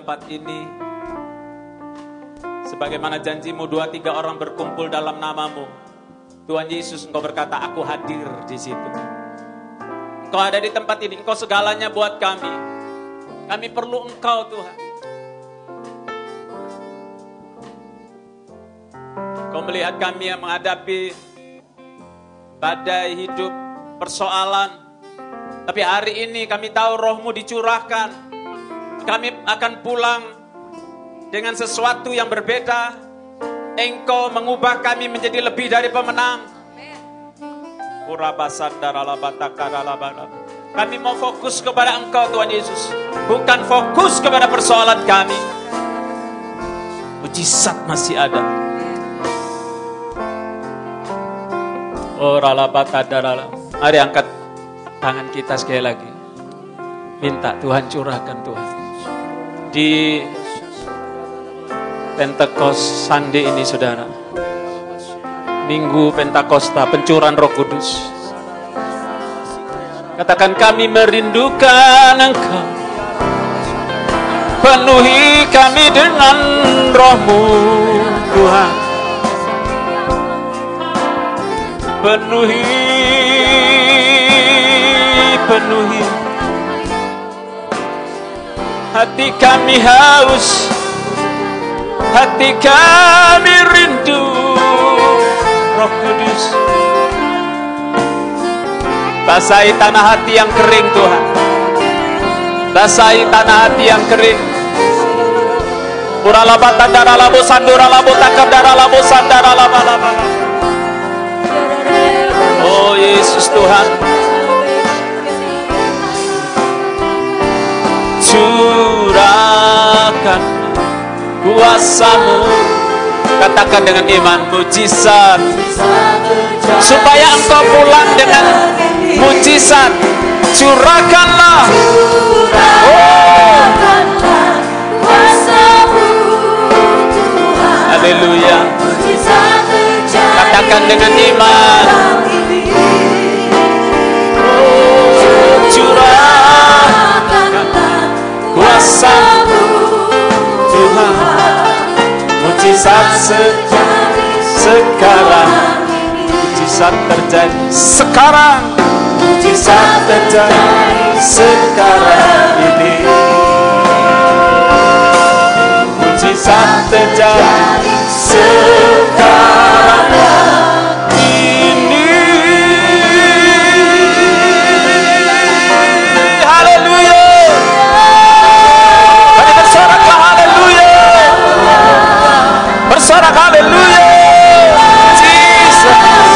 tempat ini. Sebagaimana janjimu 2-3 orang berkumpul dalam namamu. Tuhan Yesus, Engkau berkata, aku hadir di situ. Engkau ada di tempat ini, Engkau segalanya buat kami. Kami perlu Engkau Tuhan. Engkau melihat kami yang menghadapi badai hidup, persoalan. Tapi hari ini kami tahu Roh-Mu dicurahkan. Kami akan pulang dengan sesuatu yang berbeda. Engkau mengubah kami menjadi lebih dari pemenang. Kami mau fokus kepada Engkau Tuhan Yesus. Bukan fokus kepada persoalan kami. Mujizat masih ada. Mari angkat tangan kita sekali lagi. Minta Tuhan curahkan Tuhan. Di Pentecost Sunday ini saudara. Minggu Pentakosta, pencurahan Roh Kudus. Katakan, kami merindukan Engkau. Penuhi kami dengan Roh-Mu Tuhan. Penuhi hati kami haus, hati kami rindu Roh Kudus. Basahi tanah hati yang kering Tuhan. Basahi tanah hati yang kering. Uralabata daralabo sanduralabo takadaralabo sandaralaba. Oh Yesus Tuhan, curahkan kuasa-Mu. Katakan dengan iman, mujizat, supaya Engkau pulang dengan mujizat. Curahkanlah, haleluya. Katakan dengan iman, curahkan kuasa Tuhan. Mujizat sekarang, mujizat terjadi sekarang, mujizat terjadi sekarang ini, mujizat terjadi sekarang ini. Haleluya. Mari bersoraklah haleluya. Bersorak haleluya. Jesus.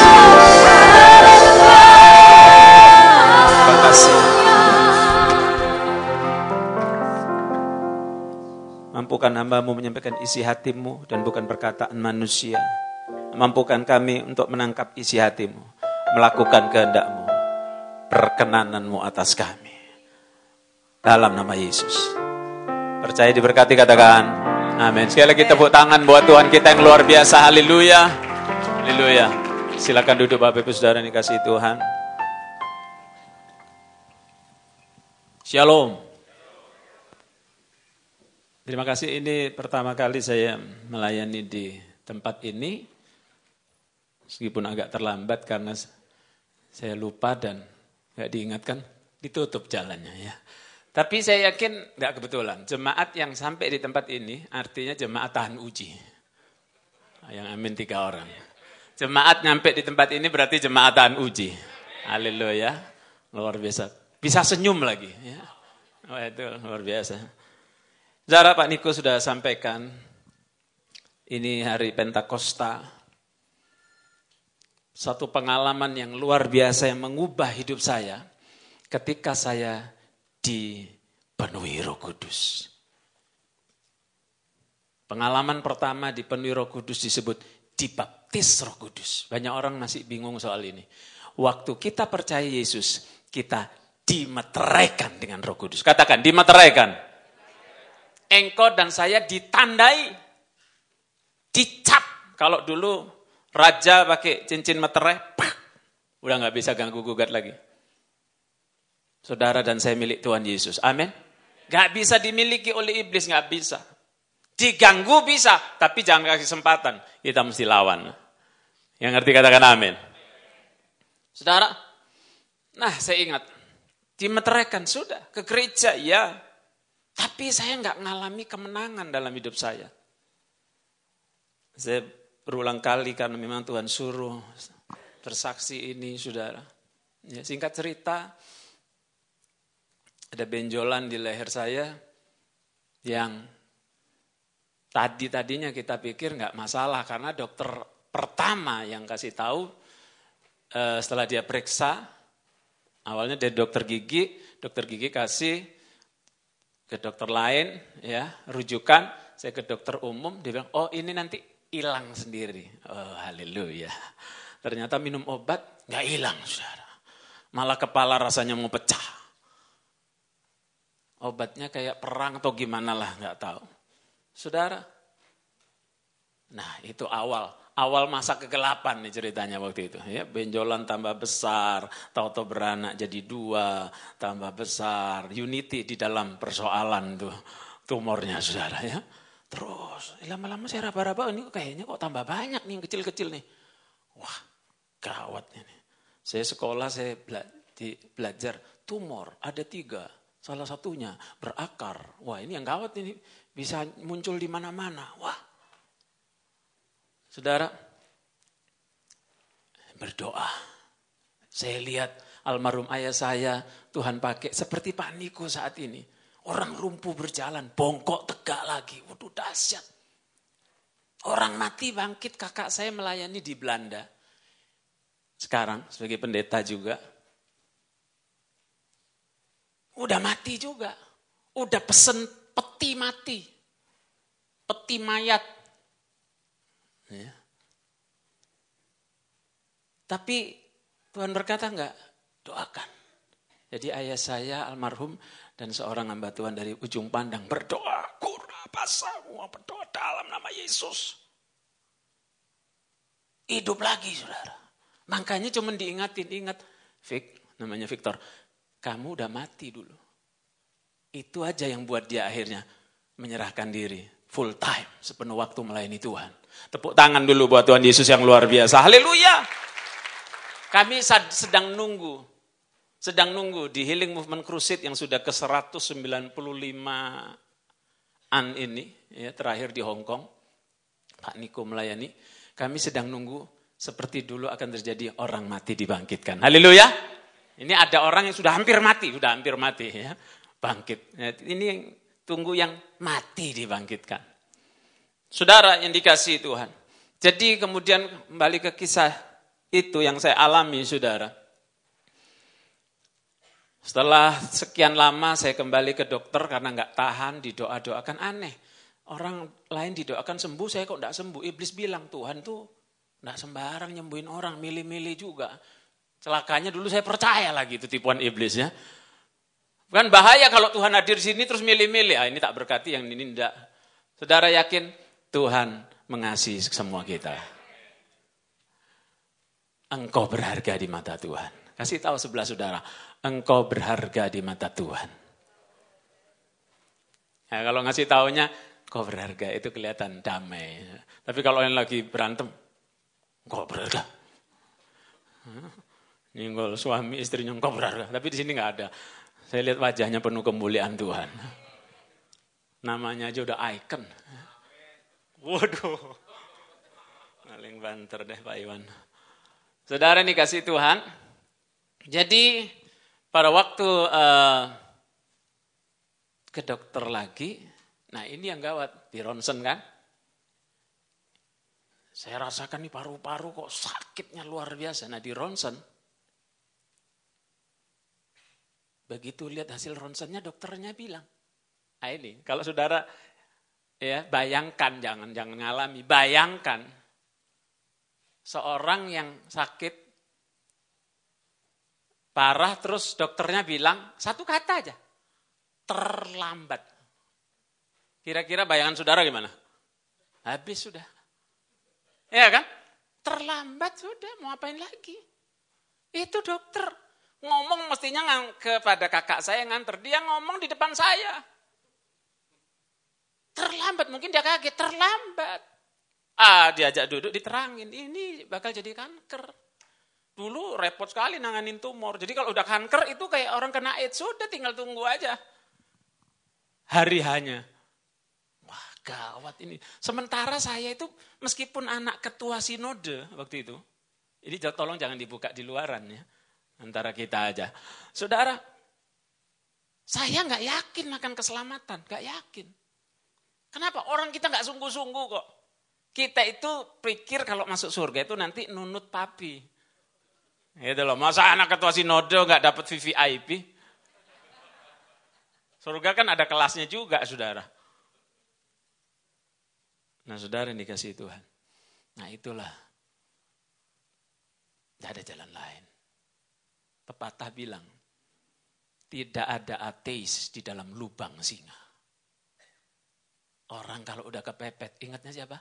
Terima kasih. Mampukan hamba-Mu menyampaikan isi hati-Mu dan bukan perkataan manusia. Mampukan kami untuk menangkap isi hati-Mu, melakukan kehendak-Mu, perkenanan-Mu atas kami. Dalam nama Yesus. Percaya diberkati, katakan amin. Sekali lagi tepuk tangan buat Tuhan kita yang luar biasa. Haleluya. Haleluya. Silakan duduk Bapak Ibu Saudara yang dikasihi Tuhan. Shalom. Terima kasih, ini pertama kali saya melayani di tempat ini. Meskipun agak terlambat karena saya lupa dan gak diingatkan, ditutup jalannya ya. Tapi saya yakin gak kebetulan. Jemaat yang sampai di tempat ini artinya jemaat tahan uji. Yang amin 3 orang. Jemaat nyampe di tempat ini berarti jemaat tahan uji. Haleluya. Luar biasa. Bisa senyum lagi ya. Oh, itu luar biasa. Saudara, Pak Niko sudah sampaikan, ini hari Pentakosta, satu pengalaman yang luar biasa yang mengubah hidup saya ketika saya dipenuhi Roh Kudus. Pengalaman pertama dipenuhi Roh Kudus disebut dibaptis Roh Kudus. Banyak orang masih bingung soal ini. Waktu kita percaya Yesus, kita dimeteraikan dengan Roh Kudus. Katakan, dimeteraikan. Engkau dan saya ditandai, dicap. Kalau dulu raja pakai cincin meterai, udah gak bisa ganggu gugat lagi. Saudara dan saya milik Tuhan Yesus. Amin. Gak bisa dimiliki oleh iblis, gak bisa. Diganggu bisa, tapi jangan kasih kesempatan. Kita mesti lawan. Yang ngerti katakan amin. Saudara, nah saya ingat, dimeteraikan sudah, ke gereja ya. Tapi saya gak ngalami kemenangan dalam hidup saya. Saya berulang kali karena memang Tuhan suruh bersaksi ini, saudara. Ya, singkat cerita, ada benjolan di leher saya yang tadinya kita pikir nggak masalah karena dokter pertama yang kasih tahu setelah dia periksa, awalnya dari dokter gigi kasih ke dokter lain, ya rujukan, saya ke dokter umum, dia bilang, oh ini nanti hilang sendiri. Oh haleluya. Ternyata minum obat nggak hilang, saudara. Malah kepala rasanya mau pecah. Obatnya kayak perang atau gimana lah, nggak tahu. Saudara, nah itu awal masa kegelapan nih ceritanya waktu itu. Ya, benjolan tambah besar, tahu-tahu beranak jadi 2, tambah besar. Unity di dalam persoalan tuh tumornya, saudara ya. Terus lama-lama saya raba-raba, ini kayaknya kok tambah banyak nih yang kecil-kecil nih. Wah, gawat ini. Saya sekolah, saya belajar tumor ada 3. Salah satunya berakar. Wah ini yang gawat ini. Bisa muncul di mana-mana. Wah. Saudara. Berdoa. Saya lihat almarhum ayah saya. Tuhan pakai seperti Pak Niko saat ini. Orang lumpuh berjalan. Bongkok tegak lagi. Waduh dahsyat. Orang mati bangkit. Kakak saya melayani di Belanda. Sekarang sebagai pendeta juga. Udah mati juga. Udah pesen peti mati. Peti mayat. Ya. Tapi Tuhan berkata enggak, doakan. Jadi ayah saya almarhum dan seorang hamba Tuhan dari ujung pandang berdoa. Berdoa dalam nama Yesus. Hidup lagi saudara. Makanya cuma ingat. Namanya Victor. Kamu udah mati dulu. Itu aja yang buat dia akhirnya menyerahkan diri. Full time, sepenuh waktu melayani Tuhan. Tepuk tangan dulu buat Tuhan Yesus yang luar biasa. Haleluya. Kami sedang nunggu di Healing Movement Crusade yang sudah ke 195-an ini. Ya, terakhir di Hong Kong. Pak Niko melayani. Kami sedang nunggu seperti dulu akan terjadi orang mati dibangkitkan. Haleluya. Ini ada orang yang sudah hampir mati ya, bangkit. Ini yang tunggu yang mati dibangkitkan. Saudara yang dikasihi Tuhan. Jadi kemudian kembali ke kisah itu yang saya alami, saudara. Setelah sekian lama saya kembali ke dokter karena nggak tahan didoa-doakan, aneh. Orang lain didoakan sembuh, saya kok nggak sembuh. Iblis bilang Tuhan tuh nggak sembarang nyembuhin orang, milih-milih juga. Celakanya dulu saya percaya lagi itu tipuan iblis ya. Kan bahaya kalau Tuhan hadir di sini terus milih-milih. Ini tak berkati, yang ini enggak. Saudara yakin Tuhan mengasihi semua kita. Engkau berharga di mata Tuhan. Kasih tahu sebelah saudara, engkau berharga di mata Tuhan. Ya, kalau ngasih taunya, engkau berharga itu kelihatan damai. Tapi kalau yang lagi berantem, engkau berharga. Nyenggol suami istrinya engkau berharga, tapi di sini nggak ada. Saya lihat wajahnya penuh kemuliaan Tuhan. Namanya aja udah icon. Waduh, paling banter deh Pak Iwan. Saudara nih kasih Tuhan. Jadi pada waktu ke dokter lagi, nah ini yang gawat di ronsen kan. Saya rasakan nih paru-paru kok sakitnya luar biasa. Nah di ronsen. Begitu lihat hasil ronsennya dokternya bilang, ini kalau saudara ya bayangkan, jangan ngalami, bayangkan seorang yang sakit parah terus dokternya bilang satu kata aja, terlambat. Kira-kira bayangan saudara gimana? Habis sudah. Ya kan? Terlambat sudah, mau apain lagi? Itu dokter. Ngomong mestinya kepada kakak saya nganter, dia ngomong di depan saya. Terlambat, mungkin dia kaget, terlambat. Diajak duduk, diterangin, ini bakal jadi kanker. Dulu repot sekali nanganin tumor. Jadi kalau udah kanker itu kayak orang kena AIDS, sudah tinggal tunggu aja. Hari hanya. Wah, gawat ini. Sementara saya itu meskipun anak ketua sinode waktu itu, ini tolong jangan dibuka di luaran ya, antara kita aja. Saudara, saya nggak yakin akan keselamatan, nggak yakin. Kenapa? Orang kita nggak sungguh-sungguh kok. Kita itu pikir kalau masuk surga itu nanti nunut papi. Gitu loh, masa anak ketua sinode nggak dapat VVIP? Surga kan ada kelasnya juga, saudara. Nah, saudara yang dikasihi Tuhan. Nah, itulah. Tidak ada jalan lain. Pepatah bilang, tidak ada ateis di dalam lubang singa. Orang kalau udah kepepet, ingatnya siapa?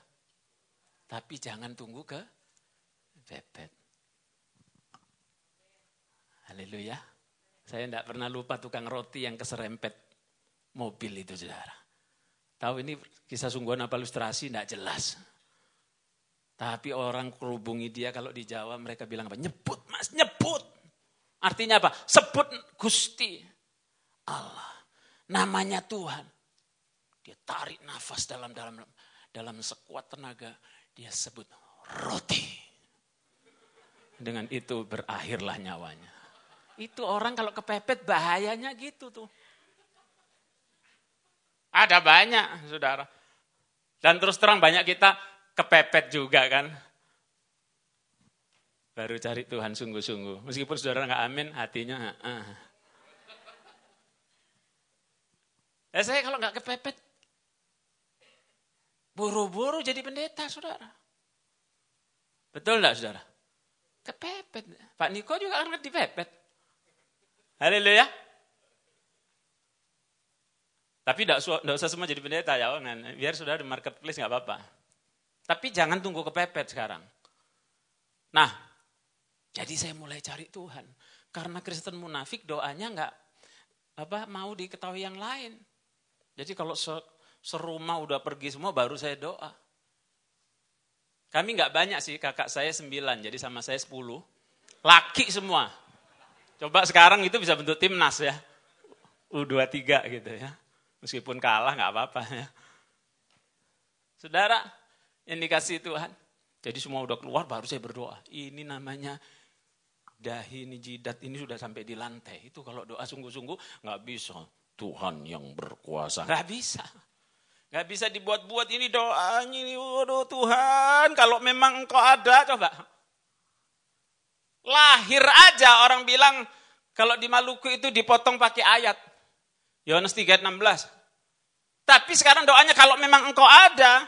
Tapi jangan tunggu kepepet. Haleluya. Saya tidak pernah lupa tukang roti yang keserempet mobil itu, saudara. Tahu ini kisah sungguhan apa ilustrasi? Tidak jelas. Tapi orang kerubungi dia kalau di Jawa mereka bilang apa? Nyebut mas, nyebut. Artinya apa? Sebut Gusti Allah. Namanya Tuhan. Dia tarik nafas dalam sekuat tenaga. Dia sebut roti. Dengan itu berakhirlah nyawanya. Itu orang kalau kepepet bahayanya gitu tuh. Ada banyak, saudara. Dan terus terang banyak kita kepepet juga kan. Baru cari Tuhan sungguh-sungguh. Meskipun saudara nggak amin, hatinya saya kalau nggak kepepet, buru-buru jadi pendeta, saudara. Betul nggak, saudara? Kepepet. Pak Niko juga kan dipepet. Haleluya. Tapi tidak usah semua jadi pendeta ya, biar saudara di marketplace nggak apa-apa. Tapi jangan tunggu kepepet sekarang. Nah, jadi saya mulai cari Tuhan. Karena Kristen munafik doanya nggak mau diketahui yang lain. Jadi kalau serumah udah pergi semua baru saya doa. Kami nggak banyak sih, kakak saya 9, jadi sama saya 10. Laki semua. Coba sekarang itu bisa bentuk timnas ya. U23 gitu ya. Meskipun kalah nggak apa-apa ya. Saudara, yang dikasih Tuhan. Jadi semua udah keluar baru saya berdoa. Ini namanya dahi ini jidat ini sudah sampai di lantai. Itu kalau doa sungguh-sungguh nggak bisa. Tuhan yang berkuasa. Nggak bisa. Nggak bisa dibuat-buat ini doanya. Ini, waduh Tuhan kalau memang engkau ada coba. Lahir aja orang bilang kalau di Maluku itu dipotong pakai ayat. Yohanes 3:16. Tapi sekarang doanya kalau memang engkau ada,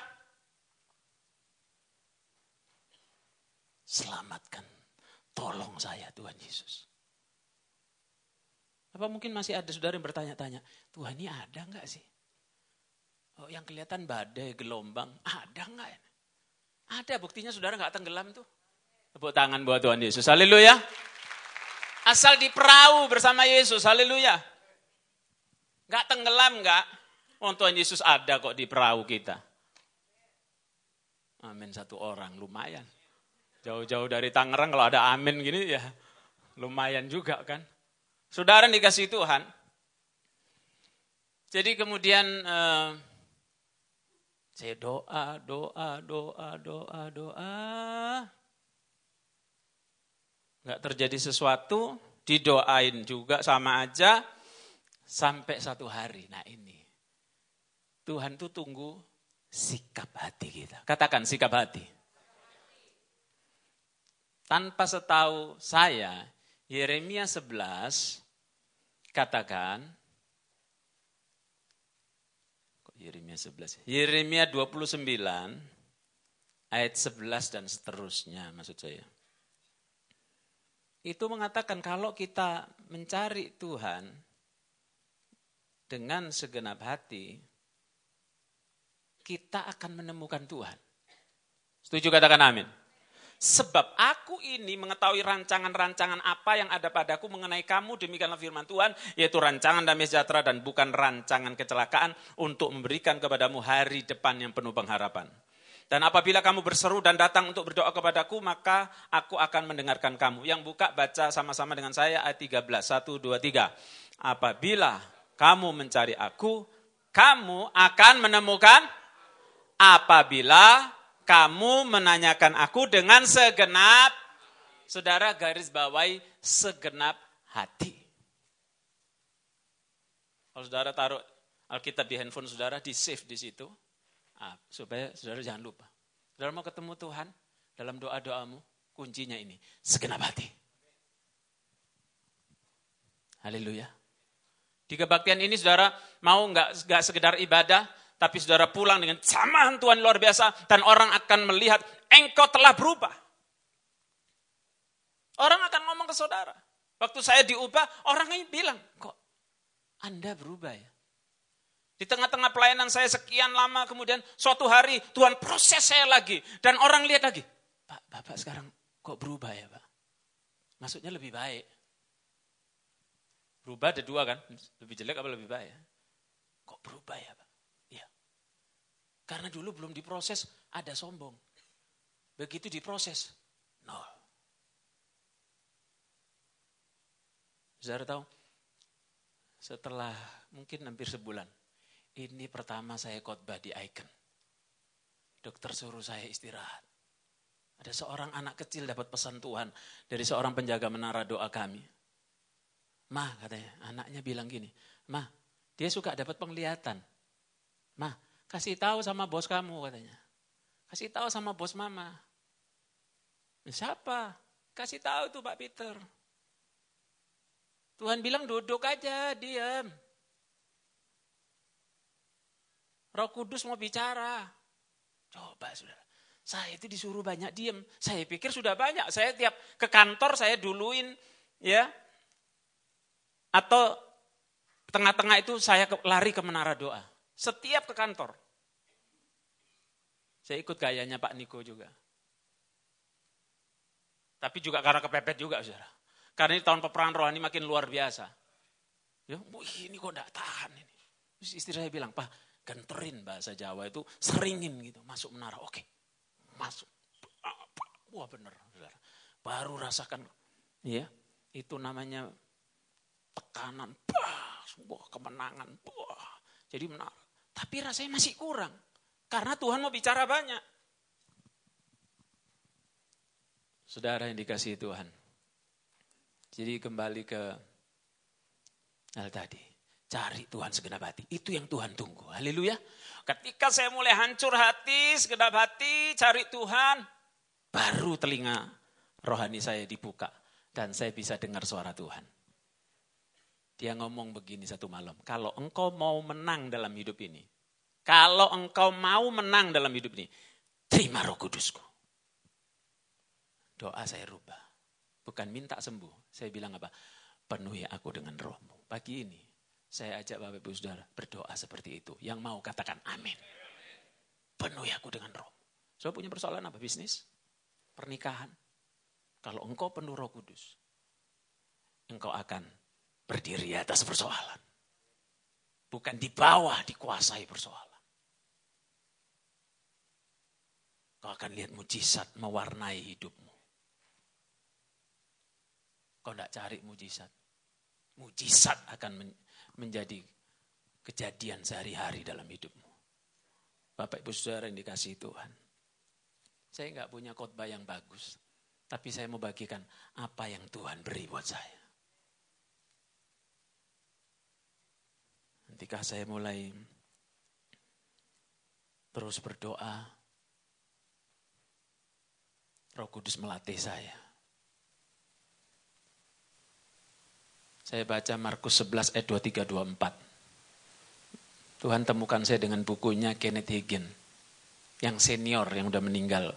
selamatkan, tolong saya Tuhan Yesus. Apa mungkin masih ada saudara yang bertanya-tanya, Tuhan ini ada enggak sih? Oh, yang kelihatan badai, gelombang, ada enggak? Ada, buktinya saudara enggak tenggelam tuh. Tepuk tangan buat Tuhan Yesus, haleluya. Asal di perahu bersama Yesus, haleluya. Enggak tenggelam enggak? Oh, Tuhan Yesus ada kok di perahu kita. Amin, 1 orang, lumayan. Jauh-jauh dari Tangerang kalau ada amin gini ya lumayan juga kan. Saudara dikasih Tuhan. Jadi kemudian saya doa. Enggak terjadi sesuatu, didoain juga sama aja sampai 1 hari. Nah ini, Tuhan tuh tunggu sikap hati kita. Katakan sikap hati. Tanpa setahu saya, Yeremia 11 katakan, Yeremia 11, Yeremia 29 ayat 11 dan seterusnya maksud saya. Itu mengatakan kalau kita mencari Tuhan dengan segenap hati, kita akan menemukan Tuhan. Setuju katakan amin. Sebab aku ini mengetahui rancangan-rancangan apa yang ada padaku mengenai kamu, demikianlah firman Tuhan, yaitu rancangan damai sejahtera dan bukan rancangan kecelakaan, untuk memberikan kepadamu hari depan yang penuh pengharapan. Dan apabila kamu berseru dan datang untuk berdoa kepadaku, maka aku akan mendengarkan kamu. Yang buka, baca sama-sama dengan saya ayat 13, 1, 2, 3. Apabila kamu mencari aku, kamu akan menemukan. Apabila kamu menanyakan aku dengan segenap, saudara garis bawahi segenap hati. Kalau saudara taruh Alkitab di handphone saudara, di save di situ, supaya saudara jangan lupa. Saudara mau ketemu Tuhan dalam doa-doamu, kuncinya ini, segenap hati. Haleluya. Di kebaktian ini saudara mau nggak sekedar ibadah, tapi saudara pulang dengan samahan Tuhan luar biasa, dan orang akan melihat engkau telah berubah. Orang akan ngomong ke saudara. Waktu saya diubah, orang ini bilang, kok Anda berubah ya? Di tengah-tengah pelayanan saya sekian lama, kemudian suatu hari Tuhan proses saya lagi. Dan orang lihat lagi, Pak, Bapak sekarang kok berubah ya Pak? Maksudnya lebih baik. Berubah ada dua kan, lebih jelek apa lebih baik? Kok berubah ya Pak? Karena dulu belum diproses, ada sombong. Begitu diproses, nol. Saudara tahu, setelah mungkin hampir sebulan, ini pertama saya khotbah di Icon. Dokter suruh saya istirahat. Ada seorang anak kecil dapat pesan Tuhan dari seorang penjaga menara doa kami. Ma, katanya, anaknya bilang gini, Ma, dia suka dapat penglihatan. Ma, kasih tahu sama bos kamu katanya. Kasih tahu sama bos mama. Siapa? Kasih tahu tuh Pak Peter. Tuhan bilang duduk aja, diam. Roh Kudus mau bicara. Coba saudara. Saya itu disuruh banyak diam. Saya pikir sudah banyak. Saya tiap ke kantor saya duluin ya. Atau tengah-tengah itu saya lari ke menara doa. Setiap ke kantor. Saya ikut gayanya Pak Niko juga. Tapi juga karena kepepet juga, saudara. Karena ini tahun peperangan rohani makin luar biasa. Ya, ini kok enggak tahan ini. Terus istri saya bilang, Pak, genterin bahasa Jawa itu, seringin gitu, masuk menara. Oke, masuk. Wah benar, saudara. Baru rasakan, ya, itu namanya tekanan, sebuah kemenangan. Jadi menara. Tapi rasanya masih kurang. Karena Tuhan mau bicara banyak. Saudara yang dikasihi Tuhan. Jadi kembali ke hal tadi. Cari Tuhan segenap hati. Itu yang Tuhan tunggu. Haleluya. Ketika saya mulai hancur hati, segenap hati, cari Tuhan. Baru telinga rohani saya dibuka. Dan saya bisa dengar suara Tuhan. Dia ngomong begini satu malam. Kalau engkau mau menang dalam hidup ini. Kalau engkau mau menang dalam hidup ini. Terima Roh Kudusku. Doa saya rubah. Bukan minta sembuh. Saya bilang apa? Penuhi aku dengan rohmu. Pagi ini saya ajak Bapak Ibu Saudara berdoa seperti itu. Yang mau katakan amin. Penuhi aku dengan rohmu. Saudara punya persoalan apa? Bisnis? Pernikahan? Kalau engkau penuh Roh Kudus. Engkau akan berdiri atas persoalan. Bukan di bawah dikuasai persoalan. Kau akan lihat mujizat mewarnai hidupmu. Kau tidak cari mujizat. Mujizat akan menjadi kejadian sehari-hari dalam hidupmu. Bapak Ibu Saudara yang dikasihi Tuhan. Saya enggak punya khotbah yang bagus. Tapi saya mau bagikan apa yang Tuhan beri buat saya. Ketika saya mulai terus berdoa, Roh Kudus melatih saya. Saya baca Markus 11 ayat 23-24. Tuhan temukan saya dengan bukunya Kenneth Hagin. Yang senior, yang udah meninggal.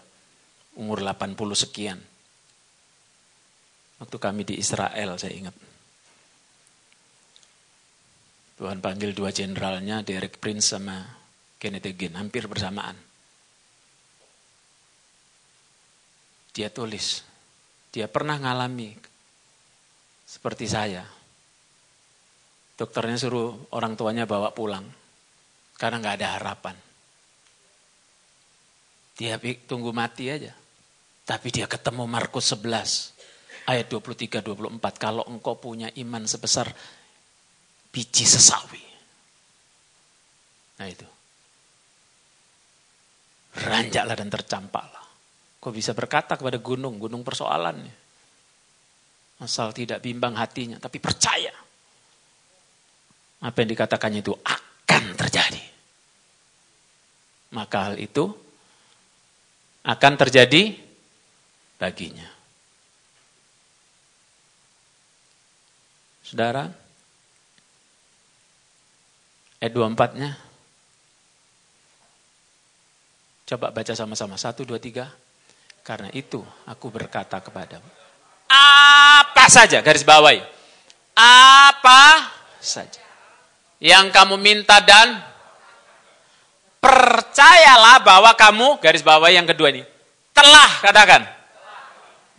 Umur 80 sekian. Waktu kami di Israel saya ingat. Tuhan panggil dua jenderalnya, Derek Prince sama Kenneth Hagin. Hampir bersamaan. Dia tulis, dia pernah ngalami seperti saya. Dokternya suruh orang tuanya bawa pulang karena nggak ada harapan. Dia tunggu mati aja. Tapi dia ketemu Markus 11 ayat 23-24. Kalau engkau punya iman sebesar biji sesawi. Nah itu. Ranjaklah dan tercampaklah. Kau bisa berkata kepada gunung persoalannya. Asal tidak bimbang hatinya, tapi percaya. Apa yang dikatakannya itu akan terjadi. Maka hal itu akan terjadi baginya. Saudara, ayat 24-nya. Coba baca sama-sama. 1, 2, 3. Karena itu aku berkata kepadamu. Apa saja, garis bawahi. Apa saja yang kamu minta dan percayalah bahwa kamu, garis bawahi yang kedua ini, telah, katakan,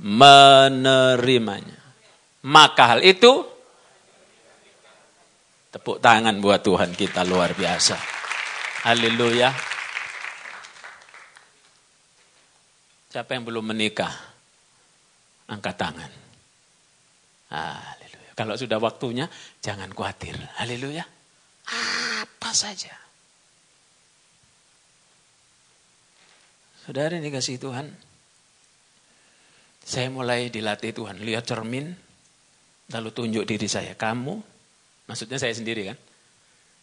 menerimanya. Maka hal itu, tepuk tangan buat Tuhan kita, luar biasa. Haleluya. Siapa yang belum menikah? Angkat tangan. Haleluya. Kalau sudah waktunya, jangan khawatir. Haleluya. Apa saja. Saudara ini kasih Tuhan. Saya mulai dilatih Tuhan. Lihat cermin, lalu tunjuk diri saya. Kamu, maksudnya saya sendiri kan.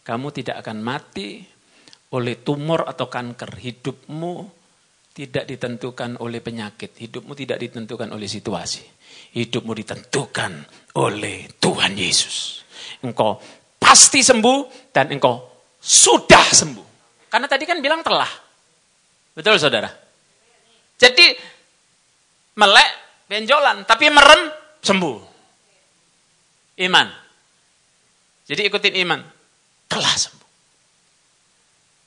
Kamu tidak akan mati oleh tumor atau kanker. Hidupmu tidak ditentukan oleh penyakit. Hidupmu tidak ditentukan oleh situasi. Hidupmu ditentukan oleh Tuhan Yesus. Engkau pasti sembuh dan engkau sudah sembuh. Karena tadi kan bilang telah. Betul saudara? Jadi melek, benjolan, tapi merem, sembuh. Iman. Jadi ikutin iman. Telah sembuh.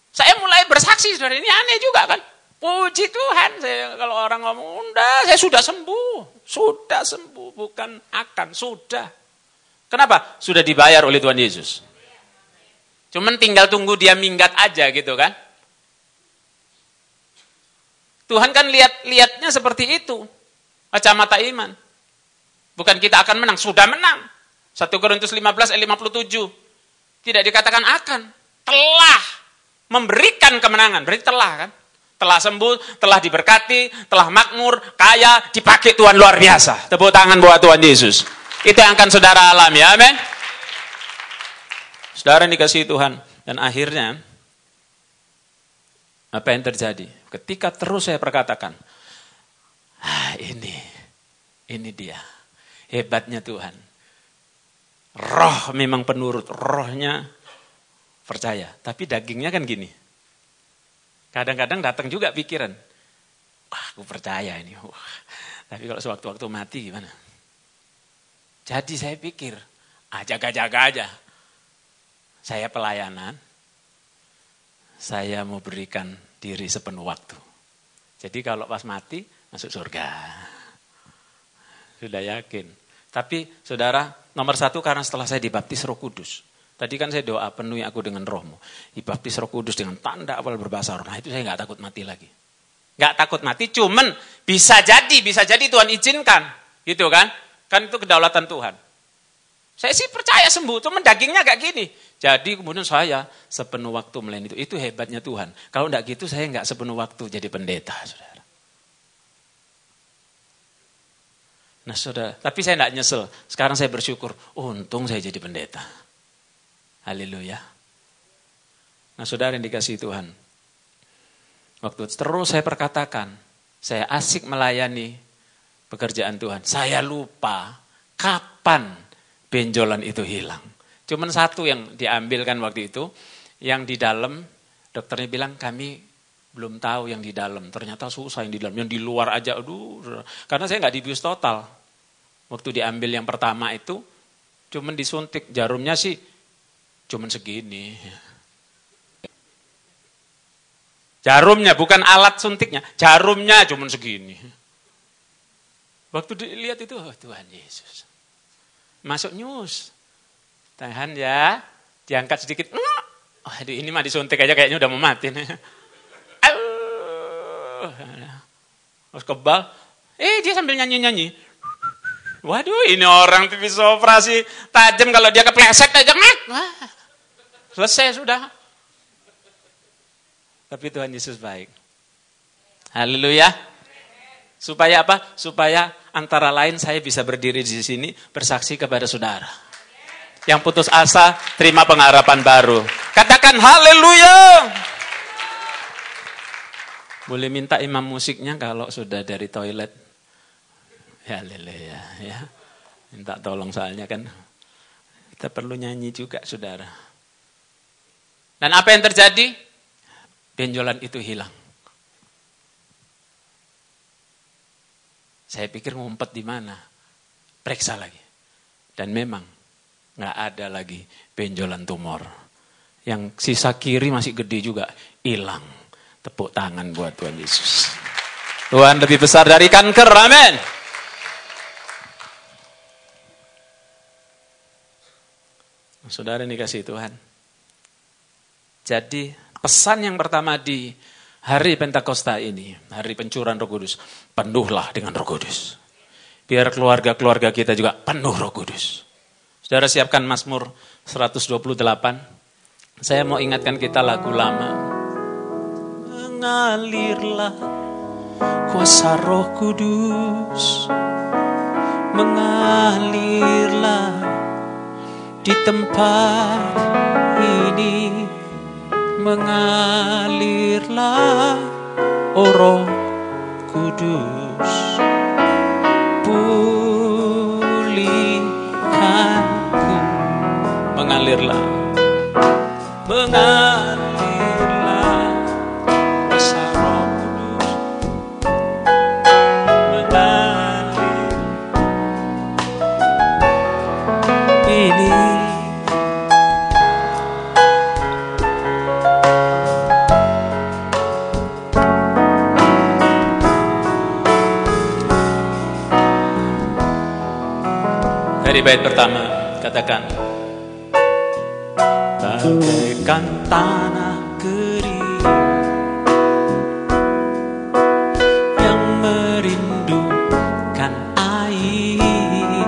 Saya mulai bersaksi saudara, ini aneh juga kan. Puji Tuhan, kalau orang ngomong, udah saya sudah sembuh, bukan akan, sudah. Kenapa? Sudah dibayar oleh Tuhan Yesus. Cuman tinggal tunggu dia minggat aja gitu kan. Tuhan kan lihatnya seperti itu. Kacamata iman. Bukan kita akan menang, sudah menang. 1 Korintus 15 ayat 57. Tidak dikatakan akan, telah memberikan kemenangan, berarti telah kan. Telah sembuh, telah diberkati, telah makmur, kaya, dipakai Tuhan luar biasa. Tepuk tangan buat Tuhan Yesus. Itu yang akan saudara alami, amin. Saudara dikasihi Tuhan. Dan akhirnya, apa yang terjadi? Ketika terus saya perkatakan, ini dia, hebatnya Tuhan. Roh memang penurut, rohnya percaya. Tapi dagingnya kan gini. Kadang-kadang datang juga pikiran, wah aku percaya ini. Wah. Tapi kalau sewaktu-waktu mati gimana? Jadi saya pikir, jaga-jaga aja. Saya pelayanan, saya mau berikan diri sepenuh waktu. Jadi kalau pas mati, masuk surga. Sudah yakin. Tapi saudara, nomor 1 karena setelah saya dibaptis Roh Kudus. Tadi kan saya doa, penuhi aku dengan rohmu. Dibaptis Roh Kudus dengan tanda awal berbahasa roh. Nah itu saya gak takut mati lagi. Gak takut mati, cuman bisa jadi Tuhan izinkan. Gitu kan? Kan itu kedaulatan Tuhan. Saya sih percaya sembuh, cuman dagingnya gak gini. Jadi kemudian saya sepenuh waktu melayani itu hebatnya Tuhan. Kalau gak gitu saya gak sepenuh waktu jadi pendeta, saudara. Nah saudara, tapi saya gak nyesel. Sekarang saya bersyukur, untung saya jadi pendeta. Haleluya. Nah saudara yang dikasihi Tuhan. Waktu terus saya perkatakan, saya asik melayani pekerjaan Tuhan. Saya lupa kapan benjolan itu hilang. Cuman satu yang diambilkan waktu itu, yang di dalam, dokternya bilang kami belum tahu yang di dalam. Ternyata susah yang di dalam, yang di luar aja, aduh. Karena saya nggak dibius total. Waktu diambil yang pertama itu, cuman disuntik, jarumnya sih cuman segini. Jarumnya, bukan alat suntiknya, jarumnya cuman segini. Waktu dilihat itu, oh Tuhan Yesus. Masuk news. Tahan ya, diangkat sedikit. Oh, ini mah disuntik aja kayaknya udah mau mati nih. Terus kebal. Dia sambil nyanyi-nyanyi. Waduh, ini orang bisa operasi tajam kalau dia kepleset aja. Wah, selesai sudah. Tapi Tuhan Yesus baik. Haleluya. Supaya apa? Supaya antara lain saya bisa berdiri di sini bersaksi kepada saudara. Yang putus asa, terima pengharapan baru. Katakan haleluya. Boleh minta imam musiknya kalau sudah dari toilet. Haleluya ya. Minta tolong soalnya kan kita perlu nyanyi juga saudara. Dan apa yang terjadi? Benjolan itu hilang. Saya pikir ngumpet di mana? Periksa lagi. Dan memang nggak ada lagi benjolan tumor. Yang sisa kiri masih gede juga, hilang. Tepuk tangan buat Tuhan Yesus. Tuhan lebih besar dari kanker, amin. Saudara ini kasih Tuhan. Jadi pesan yang pertama di hari Pentakosta ini, hari pencurahan Roh Kudus, penuhlah dengan Roh Kudus. Biar keluarga-keluarga kita juga penuh Roh Kudus. Saudara siapkan Mazmur 128. Saya mau ingatkan kita lagu lama. Mengalirlah kuasa Roh Kudus, mengalirlah di tempat ini, mengalirlah oh Roh Kudus, pulihkanku, mengalirlah, mengalirlah kuasa Roh Kudus, mengalir ini. Dari bait pertama, katakan. Bagaikan tanah kering yang merindukan air,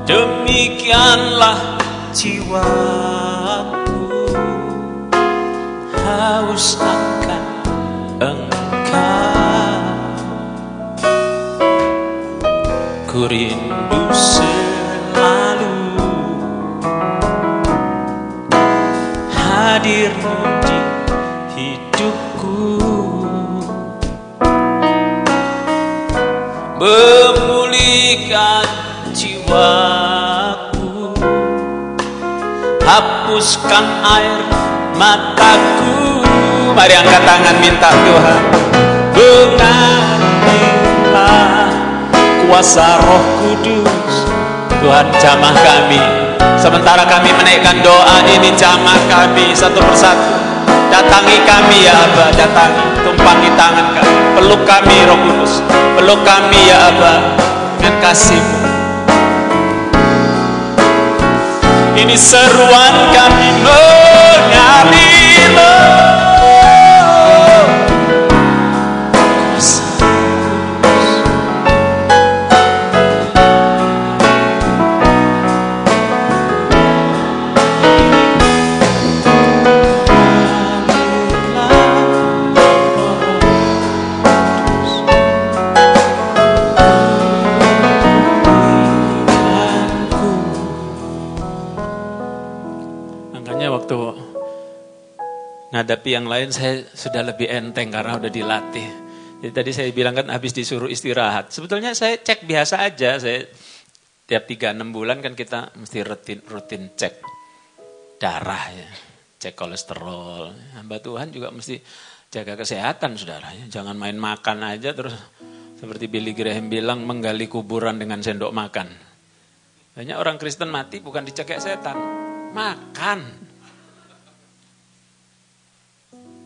demikianlah jiwaku haus akan Engkau. Ku rindu selalu hadirmu di hidupku, memulihkan jiwaku, hapuskan air mataku. Mari angkat tangan minta Tuhan. Mengalirlah kuasa Roh Kudus. Tuhan jamah kami. Sementara kami menaikkan doa ini, jamah kami satu persatu. Datangi kami ya Aba, datangi, tumpangi tangan kami. Peluk kami Roh Kudus. Peluk kami ya Aba dengan kasih-Mu. Ini seruan kami mengalirlah. Hadapi yang lain saya sudah lebih enteng karena udah dilatih. Jadi tadi saya bilang kan habis disuruh istirahat. Sebetulnya saya cek biasa aja. Saya tiap 3-6 bulan kan kita mesti rutin cek darah ya. Cek kolesterol. Hamba Tuhan juga mesti jaga kesehatan saudara. Jangan main makan aja terus seperti Billy Graham bilang menggali kuburan dengan sendok makan. Banyak orang Kristen mati bukan dicekek setan. Makan.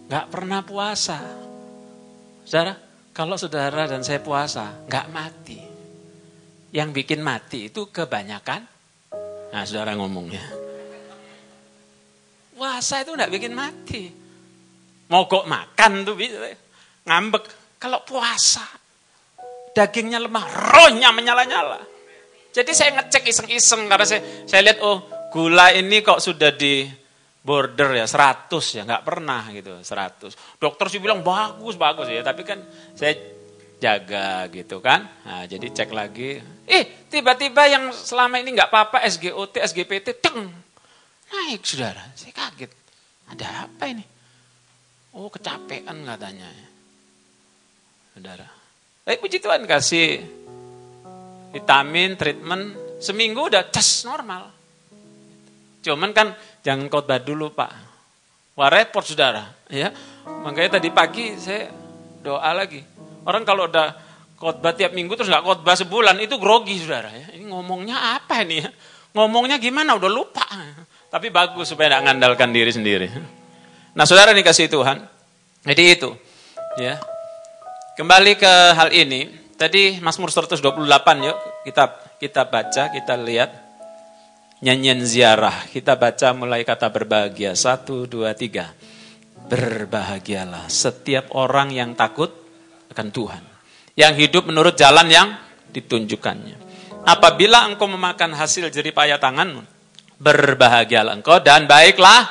Gak pernah puasa. Saudara, Kalau saudara dan saya puasa, nggak mati. Yang bikin mati itu kebanyakan. Nah, saudara ngomongnya. Puasa itu nggak bikin mati. Mogok makan tuh bisa ngambek. Kalau puasa, dagingnya lemah, rohnya menyala-nyala. Jadi saya ngecek iseng-iseng karena saya lihat gula ini kok sudah di border ya 100 ya, nggak pernah gitu 100. Dokter sih bilang bagus ya, tapi kan saya jaga gitu kan. Nah, jadi cek lagi. Tiba-tiba yang selama ini nggak apa-apa SGOT, SGPT, naik saudara. Saya kaget. Ada apa ini? Kecapean katanya. Saudara. Tapi puji Tuhan kasih vitamin, treatment, seminggu udah cas normal. Cuman kan jangan khotbah dulu Pak. Wah repot saudara. Ya, makanya tadi pagi saya doa lagi. Orang kalau udah khotbah tiap minggu terus nggak khotbah sebulan itu grogi saudara. Ya. Ini ngomongnya apa ini ya? Ngomongnya gimana udah lupa. Tapi bagus supaya nggak ngandalkan diri sendiri. Nah saudara dikasih Tuhan. Jadi itu. Ya. Kembali ke hal ini. Tadi Mazmur 128 yuk kita baca, kita lihat. Nyanyian ziarah, kita baca mulai kata berbahagia, 1, 2, 3. Berbahagialah setiap orang yang takut akan Tuhan, yang hidup menurut jalan yang ditunjukkannya. Apabila engkau memakan hasil jeripaya tanganmu, berbahagialah engkau dan baiklah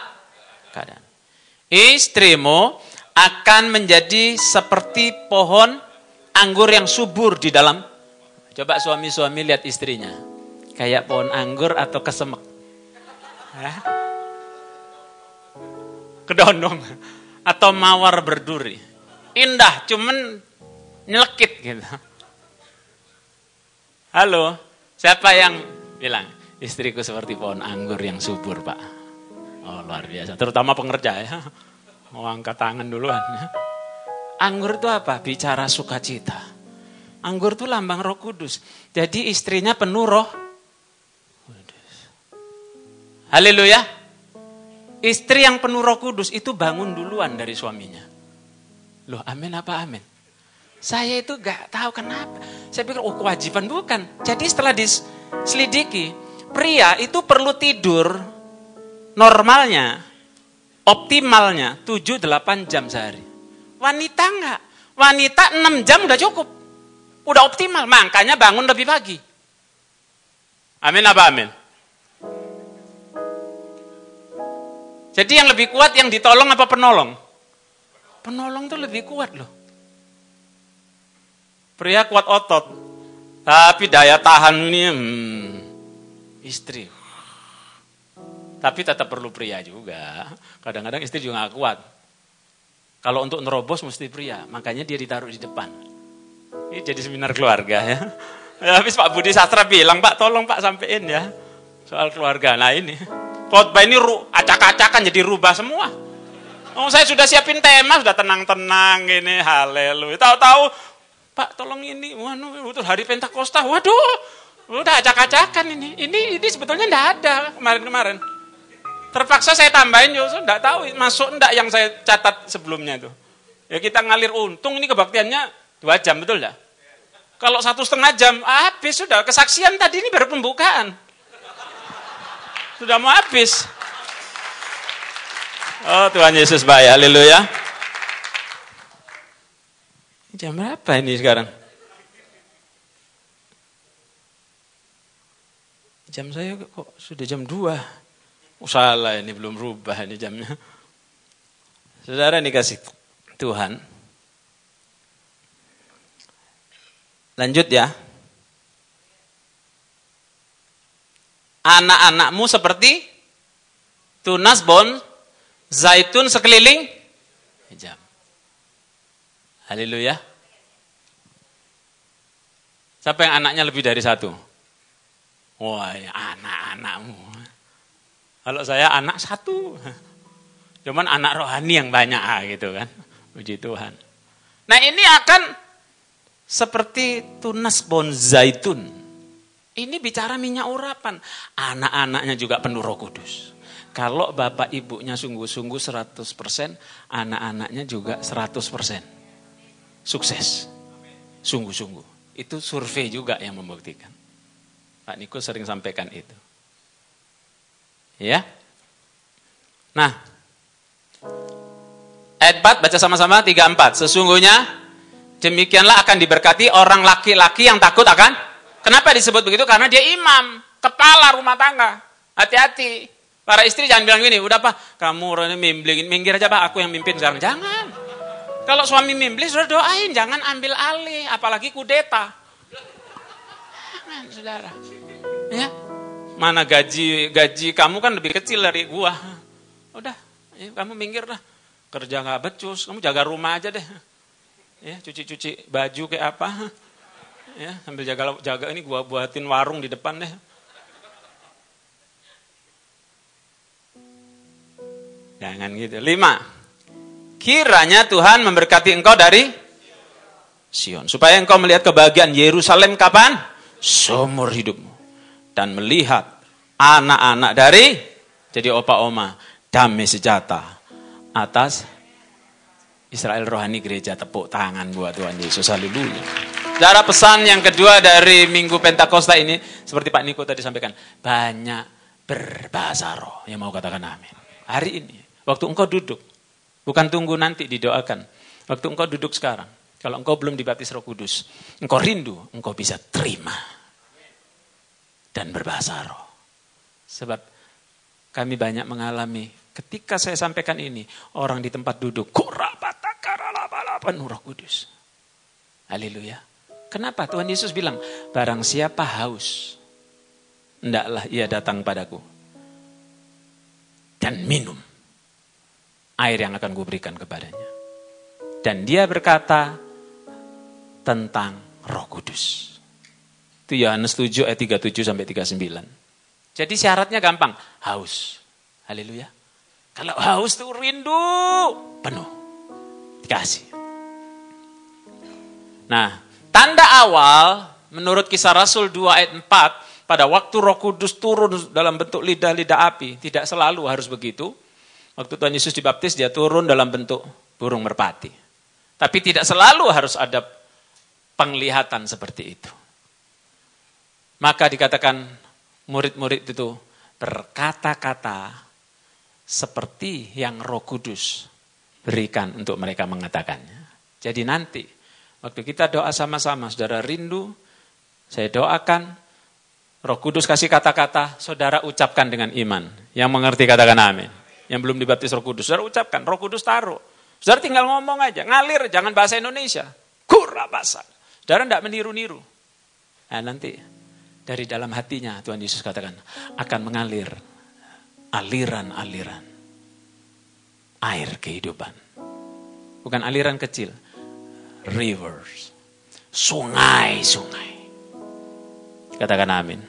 keadaan. Istrimu akan menjadi seperti pohon anggur yang subur di dalam. Coba suami-suami lihat istrinya. Kayak pohon anggur atau kesemek. Kedondong. Atau mawar berduri. Indah, cuman nyelekit gitu. Halo, siapa yang bilang? Istriku seperti pohon anggur yang subur, Pak. Oh, luar biasa. Terutama pengerja ya. Mau angkat tangan duluan. Anggur itu apa? Bicara sukacita. Anggur itu lambang Roh Kudus. Jadi istrinya penuh Roh. Haleluya. Istri yang penuh Roh Kudus itu bangun duluan dari suaminya. Loh, amin apa amin? Saya itu gak tahu kenapa. Saya pikir kewajiban bukan. Jadi setelah diselidiki, pria itu perlu tidur normalnya, optimalnya 7-8 jam sehari. Wanita enggak. Wanita 6 jam udah cukup. Udah optimal, makanya bangun lebih pagi. Amin apa amin? Jadi yang lebih kuat yang ditolong apa penolong? Penolong tuh lebih kuat loh. Pria kuat otot, tapi daya tahan ini istri. Tapi tetap perlu pria juga. Kadang-kadang istri juga gak kuat. Kalau untuk nerobos mesti pria, makanya dia ditaruh di depan. Ini jadi seminar keluarga ya. Habis Pak Budi Sastra bilang, Pak tolong Pak sampein ya soal keluarga. Nah ini. Khotbah ini acak-acakan jadi rubah semua. Saya sudah siapin tema, sudah tenang-tenang gini, haleluya. Tahu-tahu, Pak tolong ini, terus hari Pentakosta, waduh, udah acak-acakan ini. Ini sebetulnya enggak ada kemarin-kemarin. Terpaksa saya tambahin, enggak tahu masuk enggak yang saya catat sebelumnya itu. Ya kita ngalir untung, ini kebaktiannya 2 jam, betul enggak? Kalau 1,5 jam, habis sudah. Kesaksian tadi ini baru pembukaan. Sudah mau habis. Oh Tuhan Yesus baik, haleluya. Jam berapa ini sekarang? Jam saya kok sudah jam 2. Salah ini belum rubah ini jamnya. Saudara dikasih Tuhan. Lanjut ya. Anak-anakmu seperti tunas bon zaitun sekeliling jam. Haleluya. Siapa yang anaknya lebih dari 1? Wah, ya anak-anakmu. Kalau saya anak 1. Cuman anak rohani yang banyak gitu kan. Puji Tuhan. Nah ini akan seperti tunas bon zaitun. Ini bicara minyak urapan. Anak-anaknya juga penuh Roh Kudus. Kalau bapak ibunya sungguh-sungguh 100%, anak-anaknya juga 100%. sukses. Sungguh-sungguh. Itu survei juga yang membuktikan. Pak Niko sering sampaikan itu. Ya. Nah, ayat 4 baca sama-sama 3-4. Sesungguhnya demikianlah akan diberkati orang laki-laki yang takut akan. Kenapa disebut begitu? Karena dia imam, kepala rumah tangga. Hati-hati. Para istri jangan bilang gini, udah Pak, kamu minggir aja Pak, aku yang mimpin sekarang. Jangan. Kalau suami mimpin, sudah doain, jangan ambil alih, apalagi kudeta. Jangan, saudara. Ya. Mana gaji kamu kan lebih kecil dari gua. Udah, ya, kamu minggir lah. Kerja nggak becus, kamu jaga rumah aja deh. Ya, cuci-cuci baju kayak apa. Ya, sambil jaga ini gua buatin warung di depan deh. Jangan gitu. 5. Kiranya Tuhan memberkati engkau dari Sion. Supaya engkau melihat kebahagiaan Yerusalem kapan? Seumur hidupmu. Dan melihat anak-anak dari, jadi opa oma, damai sejahtera atas Israel rohani gereja. Tepuk tangan buat Tuhan Yesus. Haleluya. Cara pesan yang kedua dari Minggu Pentakosta ini, seperti Pak Niko tadi sampaikan, banyak berbahasa roh. Yang mau katakan amin. Hari ini. Waktu engkau duduk, bukan tunggu nanti didoakan. Waktu engkau duduk sekarang, kalau engkau belum dibaptis Roh Kudus, engkau rindu, engkau bisa terima dan berbahasa roh. Sebab kami banyak mengalami, ketika saya sampaikan ini, orang di tempat duduk, penuh Roh Kudus. Haleluya. Kenapa? Tuhan Yesus bilang, barang siapa haus, hendaklah ia datang padaku dan minum air yang akan kuberikan kepadanya. Dan dia berkata tentang Roh Kudus. Itu Yohanes 7 ayat 37 sampai 39. Jadi syaratnya gampang, haus. Haleluya. Kalau haus tuh rindu penuh. Dikasih. Nah, tanda awal menurut Kisah Rasul 2 ayat 4, pada waktu Roh Kudus turun dalam bentuk lidah-lidah api, tidak selalu harus begitu. Waktu Tuhan Yesus dibaptis, dia turun dalam bentuk burung merpati. Tapi tidak selalu harus ada penglihatan seperti itu. Maka dikatakan murid-murid itu berkata-kata seperti yang Roh Kudus berikan untuk mereka mengatakannya. Jadi nanti, waktu kita doa sama-sama, saudara rindu, saya doakan, Roh Kudus kasih kata-kata, saudara ucapkan dengan iman. Yang mengerti katakan amin. Yang belum dibaptis Roh Kudus, saudara ucapkan, Roh Kudus taruh. Saudara tinggal ngomong aja, ngalir, jangan bahasa Indonesia. Kurabasa. Saudara tidak meniru-niru. Nah nanti dari dalam hatinya Tuhan Yesus katakan, akan mengalir aliran-aliran air kehidupan. Bukan aliran kecil, rivers, sungai-sungai. Katakan amin.